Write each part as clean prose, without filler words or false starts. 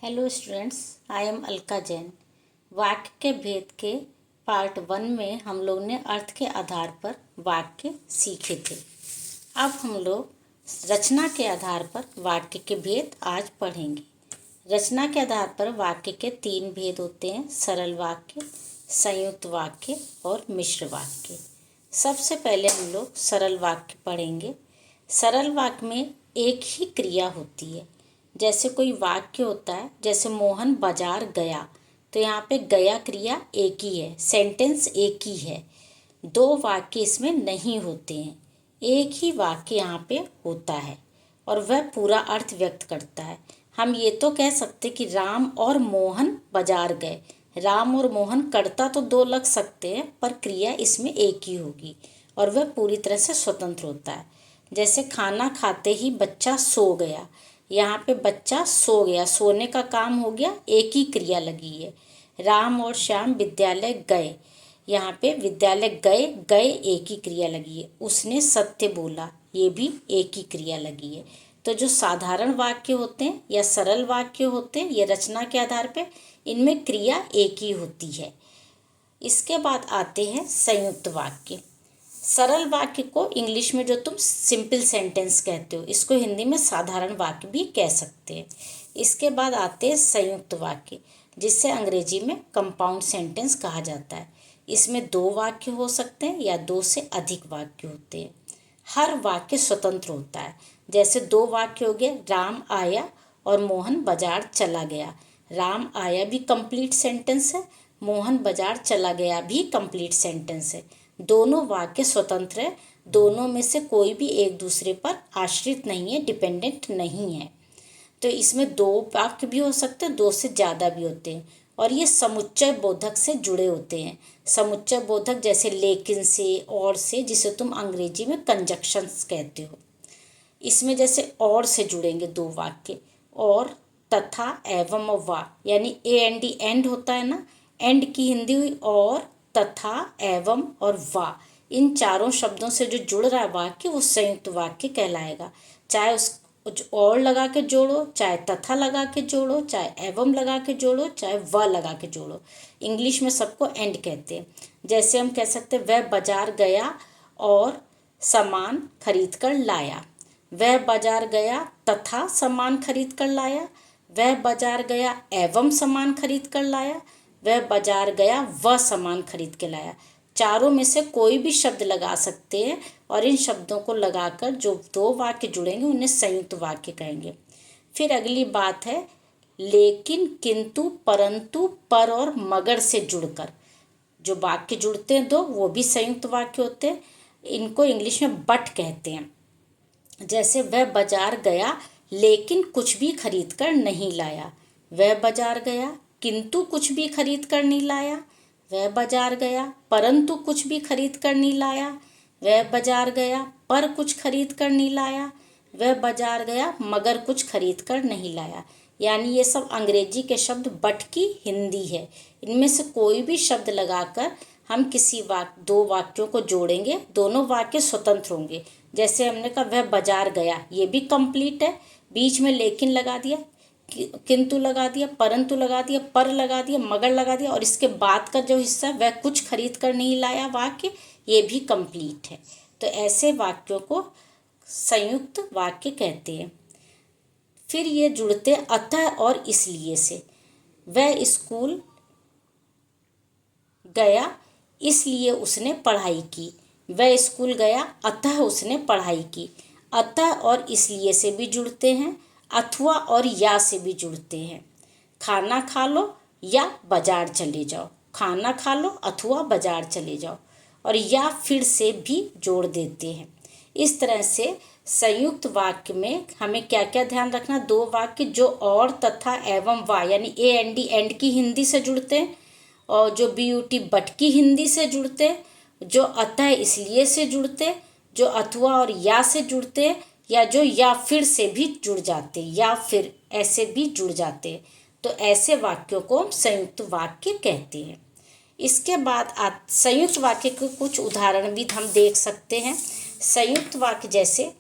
Hello students, I am Alka Jain. वाक्य के भेद के पार्ट 1 में हम लोग ने अर्थ के आधार पर वाक्य सीखे थे। अब हम लोग रचना के आधार पर वाक्य के भेद आज पढ़ेंगे। रचना के आधार पर वाक्य के 3 भेद होते हैं: सरल वाक्य, संयुक्त वाक्य और मिश्र वाक्य। सबसे पहले हम लोग सरल वाक्य पढ़ेंगे। सरल वाक्य में एक ही क्रिया होती है। जैसे कोई वाक्य होता है, जैसे मोहन बाजार गया, तो यहाँ पे गया क्रिया एक ही है, सेंटेंस एक ही है। 2 वाक्य इसमें नहीं होते हैं, एक ही वाक्य यहाँ पे होता है और वह पूरा अर्थ व्यक्त करता है। हम ये तो कह सकते कि राम और मोहन बाजार गए। राम और मोहन करता तो 2 लग सकते हैं, पर क्रिया इसमें एक ही होगी और वह पूरी तरह से स्वतंत्र होता है। जैसे खाना खाते ही बच्चा सो गया, यहाँ पे बच्चा सो गया, सोने का काम हो गया, एक ही क्रिया लगी है। राम और श्याम विद्यालय गए, यहाँ पे विद्यालय गए, गए एक ही क्रिया लगी है। उसने सत्य बोला, ये भी एक ही क्रिया लगी है। तो जो साधारण वाक्य होते हैं या सरल वाक्य होते हैं, ये रचना के आधार पे इनमें क्रिया एक ही होती है। इसके बाद आते हैं संयुक्त वाक्य। सरल वाक्य को इंग्लिश में जो तुम सिंपल सेंटेंस कहते हो, इसको हिंदी में साधारण वाक्य भी कह सकते हैं। इसके बाद आते हैं संयुक्त वाक्य, जिससे अंग्रेजी में कंपाउंड सेंटेंस कहा जाता है। इसमें 2 वाक्य हो सकते हैं या 2 से अधिक वाक्य होते हैं। हर वाक्य स्वतंत्र होता है। जैसे 2 वाक्य हो गए, राम आया और मोहन बाजार चला गया। राम आया भी कंप्लीट सेंटेंस है, मोहन बाजार चला गया भी कंप्लीट सेंटेंस है। दोनों वाक्य स्वतंत्र है, दोनों में से कोई भी एक दूसरे पर आश्रित नहीं है, डिपेंडेंट नहीं है। तो इसमें 2 वाक्य भी हो सकते हैं, 2 से ज़्यादा भी होते हैं और ये समुच्चय बोधक से जुड़े होते हैं। समुच्चय बोधक जैसे लेकिन से, और से, जिसे तुम अंग्रेजी में कंजक्शंस कहते हो। इसमें जैसे और से जुड़ेंगे 2 वाक्य, और, तथा, एवं और वा, यानी AND एंड होता है ना, एंड की हिंदी हुई और, तथा, एवं और वा। इन चारों शब्दों से जो जुड़ रहा है वाक्य, वो संयुक्त वाक्य कहलाएगा। चाहे उस और लगा के जोड़ो, चाहे तथा लगा के जोड़ो, चाहे एवं लगा के जोड़ो, चाहे व लगा के जोड़ो। इंग्लिश में सबको एंड कहते हैं। जैसे हम कह सकते हैं, वह बाजार गया और सामान खरीद कर लाया। वह बाजार गया तथा सामान खरीद कर लाया। वह बाजार गया एवं सामान खरीद कर लाया। वह बाजार गया व सामान खरीद के लाया। चारों में से कोई भी शब्द लगा सकते हैं और इन शब्दों को लगाकर जो 2 वाक्य जुड़ेंगे उन्हें संयुक्त वाक्य कहेंगे। फिर अगली बात है लेकिन, किंतु, परंतु, पर और मगर से जुड़कर जो वाक्य जुड़ते हैं 2, वो भी संयुक्त वाक्य होते हैं। इनको इंग्लिश में बट कहते हैं। जैसे वह बाजार गया लेकिन कुछ भी खरीद कर नहीं लाया। वह बाजार गया किंतु कुछ भी खरीद कर नहीं लाया। वह बाजार गया परंतु कुछ भी खरीद कर नहीं लाया। वह बाजार गया पर कुछ खरीद कर नहीं लाया। वह बाजार गया मगर कुछ खरीद कर नहीं लाया। यानी ये सब अंग्रेजी के शब्द बट की हिंदी है। इनमें से कोई भी शब्द लगाकर हम किसी 2 वाक्यों को जोड़ेंगे, दोनों वाक्य स्वतंत्र होंगे। जैसे हमने कहा वह बाजार गया, ये भी कंप्लीट है। बीच में लेकिन लगा दिया, किंतु लगा दिया, परंतु लगा दिया, पर लगा दिया, मगर लगा दिया, और इसके बाद का जो हिस्सा है वह कुछ खरीद कर नहीं लाया वाक्य, ये भी कंप्लीट है। तो ऐसे वाक्यों को संयुक्त वाक्य कहते हैं। फिर ये जुड़ते अतः और इसलिए से। वह स्कूल गया इसलिए उसने पढ़ाई की। वह स्कूल गया अतः उसने पढ़ाई की। अतः और इसलिए से भी जुड़ते हैं, अथवा और या से भी जुड़ते हैं। खाना खा लो या बाजार चले जाओ। खाना खा लो अथवा बाजार चले जाओ, और या फिर से भी जोड़ देते हैं। इस तरह से संयुक्त वाक्य में हमें क्या क्या ध्यान रखना, 2 वाक्य जो और, तथा, एवं, वा, यानी AND एंड की हिंदी से जुड़ते हैं, और जो BUT बट की हिंदी से जुड़ते हैं, जो अतः इसलिए से जुड़ते हैं, जो अथवा और या से जुड़ते हैं, या जो या फिर से भी जुड़ जाते, या फिर ऐसे भी जुड़ जाते। तो ऐसे वाक्यों को हम संयुक्त वाक्य कहते हैं। इसके बाद संयुक्त वाक्य के कुछ उदाहरण भी हम देख सकते हैं। संयुक्त वाक्य जैसे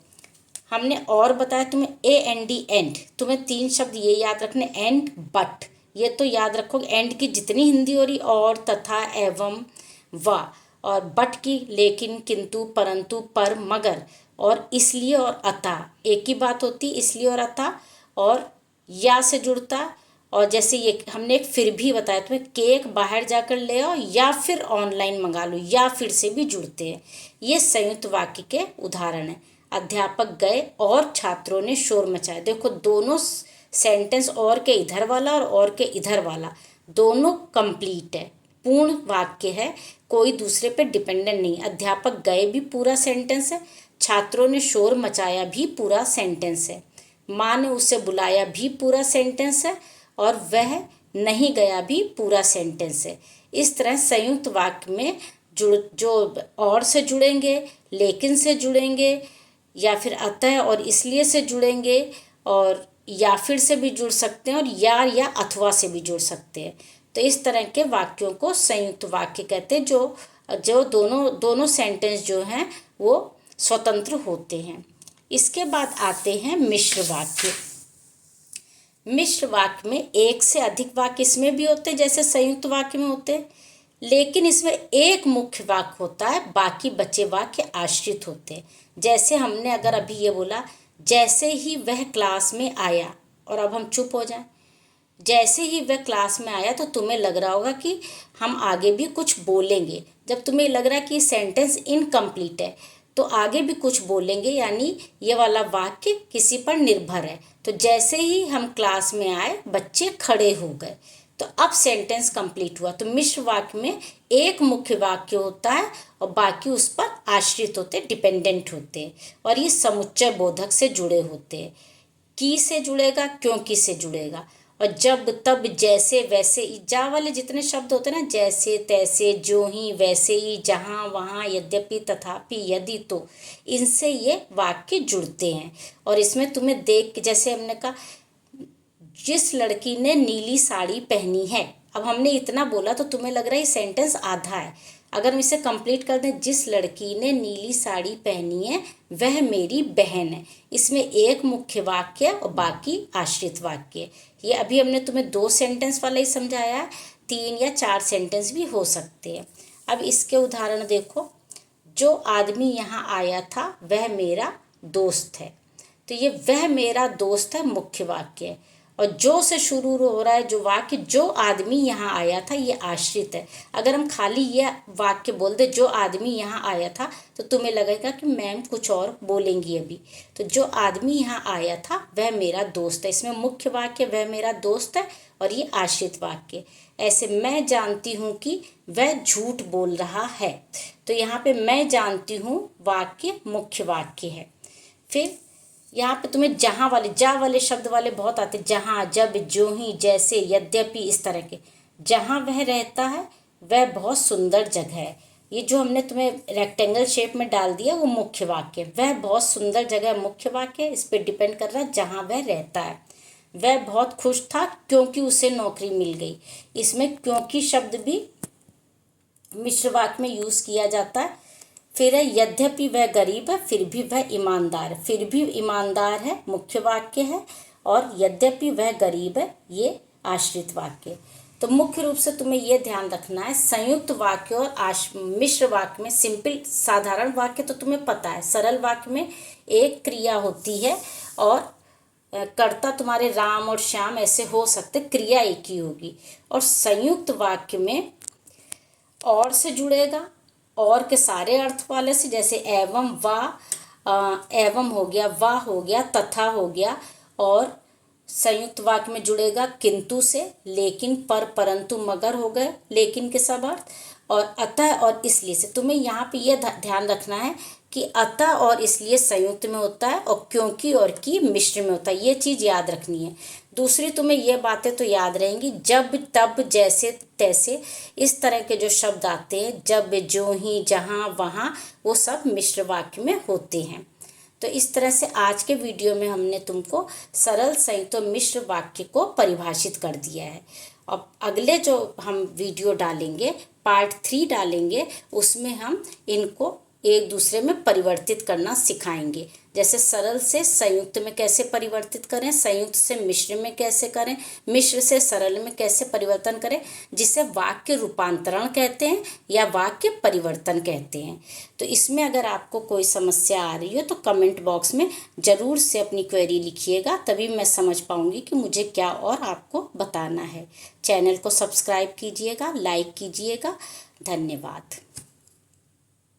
हमने और बताया तुम्हें AND एंड, तुम्हें 3 शब्द ये याद रखने, एंड बट, ये तो याद रखोगे। एंड की जितनी हिंदी हो रही, और, तथा, एवं, व, और बट की लेकिन, किंतु, परंतु, पर, मगर, और इसलिए और अतः, एक ही बात होती, इसलिए और अतः, और या से जुड़ता। और जैसे ये हमने एक फिर भी बताया तुम्हें, केक बाहर जाकर ले आओ या फिर ऑनलाइन मंगा लो, या फिर से भी जुड़ते हैं। ये संयुक्त वाक्य के उदाहरण हैं। अध्यापक गए और छात्रों ने शोर मचाया। देखो दोनों सेंटेंस, और के इधर वाला और के इधर वाला, दोनों कंप्लीट है, पूर्ण वाक्य है, कोई दूसरे पे डिपेंडेंट नहीं। अध्यापक गए भी पूरा सेंटेंस है, छात्रों ने शोर मचाया भी पूरा सेंटेंस है, माँ ने उसे बुलाया भी पूरा सेंटेंस है, और वह नहीं गया भी पूरा सेंटेंस है। इस तरह संयुक्त वाक्य में जो और से जुड़ेंगे, लेकिन से जुड़ेंगे, या फिर अतः और इसलिए से जुड़ेंगे, और या फिर से भी जुड़ सकते हैं, और या अथवा से भी जुड़ सकते हैं। तो इस तरह के वाक्यों को संयुक्त वाक्य कहते हैं, जो दोनों सेंटेंस जो हैं वो स्वतंत्र होते हैं। इसके बाद आते हैं मिश्र वाक्य। मिश्र वाक्य में एक से अधिक वाक्य इसमें भी होते हैं जैसे संयुक्त वाक्य में होते हैं, लेकिन इसमें एक मुख्य वाक्य होता है, बाकी बचे वाक्य आश्रित होते हैं। जैसे हमने अगर अभी ये बोला, जैसे ही वह क्लास में आया, और अब हम चुप हो जाएं, जैसे ही वह क्लास में आया, तो तुम्हें लग रहा होगा कि हम आगे भी कुछ बोलेंगे। जब तुम्हें लग रहा है कि सेंटेंस इनकम्प्लीट है तो आगे भी कुछ बोलेंगे, यानी ये वाला वाक्य किसी पर निर्भर है। तो जैसे ही हम क्लास में आए, बच्चे खड़े हो गए, तो अब सेंटेंस कंप्लीट हुआ। तो मिश्र वाक्य में एक मुख्य वाक्य होता है और बाकी उस पर आश्रित होते, डिपेंडेंट होते हैं, और ये समुच्चय बोधक से जुड़े होते हैं। की से जुड़ेगा, क्योंकि से जुड़ेगा, और जब, तब, जैसे, वैसे, जा वाले जितने शब्द होते हैं ना, जैसे, तैसे, जो ही, वैसे ही, जहाँ, वहाँ, यद्यपि, तथापि, यदि, तो, इनसे ये वाक्य जुड़ते हैं। और इसमें तुम्हें देख के, जैसे हमने कहा, जिस लड़की ने नीली साड़ी पहनी है, अब हमने इतना बोला तो तुम्हें लग रहा है ये सेंटेंस आधा है। अगर हम इसे कंप्लीट कर दें, जिस लड़की ने नीली साड़ी पहनी है वह मेरी बहन है, इसमें एक मुख्य वाक्य और बाकी आश्रित वाक्य। ये अभी हमने तुम्हें 2 सेंटेंस वाला ही समझाया है, 3 या 4 सेंटेंस भी हो सकते हैं। अब इसके उदाहरण देखो, जो आदमी यहाँ आया था वह मेरा दोस्त है, तो ये वह मेरा दोस्त है मुख्य वाक्य है, और जो से शुरू हो रहा है जो वाक्य, जो आदमी यहाँ आया था, ये आश्रित है। अगर हम खाली ये वाक्य बोल दे, जो आदमी यहाँ आया था, तो तुम्हें लगेगा कि मैम कुछ और बोलेंगी अभी। तो जो आदमी यहाँ आया था वह मेरा दोस्त है, इसमें मुख्य वाक्य वह मेरा दोस्त है, और ये आश्रित वाक्य। ऐसे, मैं जानती हूँ कि वह झूठ बोल रहा है, तो यहाँ पे मैं जानती हूँ वाक्य मुख्य वाक्य है। फिर यहाँ पे तुम्हें जहाँ वाले, जा वाले शब्द वाले बहुत आते, जहाँ, जब, जो ही, जैसे, यद्यपि, इस तरह के। जहाँ वह रहता है वह बहुत सुंदर जगह है, ये जो हमने तुम्हें रेक्टेंगल शेप में डाल दिया वो मुख्य वाक्य। वह बहुत सुंदर जगह मुख्य वाक्य, इस पर डिपेंड कर रहा है जहाँ वह रहता है। वह बहुत खुश था क्योंकि उसे नौकरी मिल गई, इसमें क्योंकि शब्द भी मिश्र वाक्य में यूज़ किया जाता है। फिर है, यद्यपि वह गरीब है फिर भी वह ईमानदार है, फिर भी ईमानदार है मुख्य वाक्य है, और यद्यपि वह गरीब है ये आश्रित वाक्य। तो मुख्य रूप से तुम्हें यह ध्यान रखना है, संयुक्त वाक्य और मिश्र वाक्य में, सिंपल साधारण वाक्य तो तुम्हें पता है, सरल वाक्य में एक क्रिया होती है और कर्ता तुम्हारे राम और श्याम ऐसे हो सकते, क्रिया एक ही होगी। और संयुक्त वाक्य में और से जुड़ेगा, और के सारे अर्थ वाले से, जैसे एवं, व, एवं हो गया, व हो गया, तथा हो गया, और संयुक्त वाक्य में जुड़ेगा किंतु से, लेकिन, पर, परंतु, मगर हो गए लेकिन के सब अर्थ, और अतः और इसलिए से। तुम्हें यहाँ पे यह ध्यान रखना है कि अतः और इसलिए संयुक्त में होता है, और क्योंकि और की मिश्र में होता है, ये चीज़ याद रखनी है। दूसरी तुम्हें ये बातें तो याद रहेंगी, जब, तब, जैसे, तैसे, इस तरह के जो शब्द आते हैं, जब, जो ही, जहाँ, वहाँ, वो सब मिश्र वाक्य में होते हैं। तो इस तरह से आज के वीडियो में हमने तुमको सरल संयुक्त और मिश्र वाक्य को परिभाषित कर दिया है। अब अगले जो हम वीडियो डालेंगे, पार्ट 3 डालेंगे, उसमें हम इनको एक दूसरे में परिवर्तित करना सिखाएंगे। जैसे सरल से संयुक्त में कैसे परिवर्तित करें, संयुक्त से मिश्र में कैसे करें, मिश्र से सरल में कैसे परिवर्तन करें, जिसे वाक्य रूपांतरण कहते हैं या वाक्य परिवर्तन कहते हैं। तो इसमें अगर आपको कोई समस्या आ रही हो तो कमेंट बॉक्स में ज़रूर से अपनी क्वेरी लिखिएगा, तभी मैं समझ पाऊँगी कि मुझे क्या और आपको बताना है। चैनल को सब्सक्राइब कीजिएगा, लाइक कीजिएगा। धन्यवाद।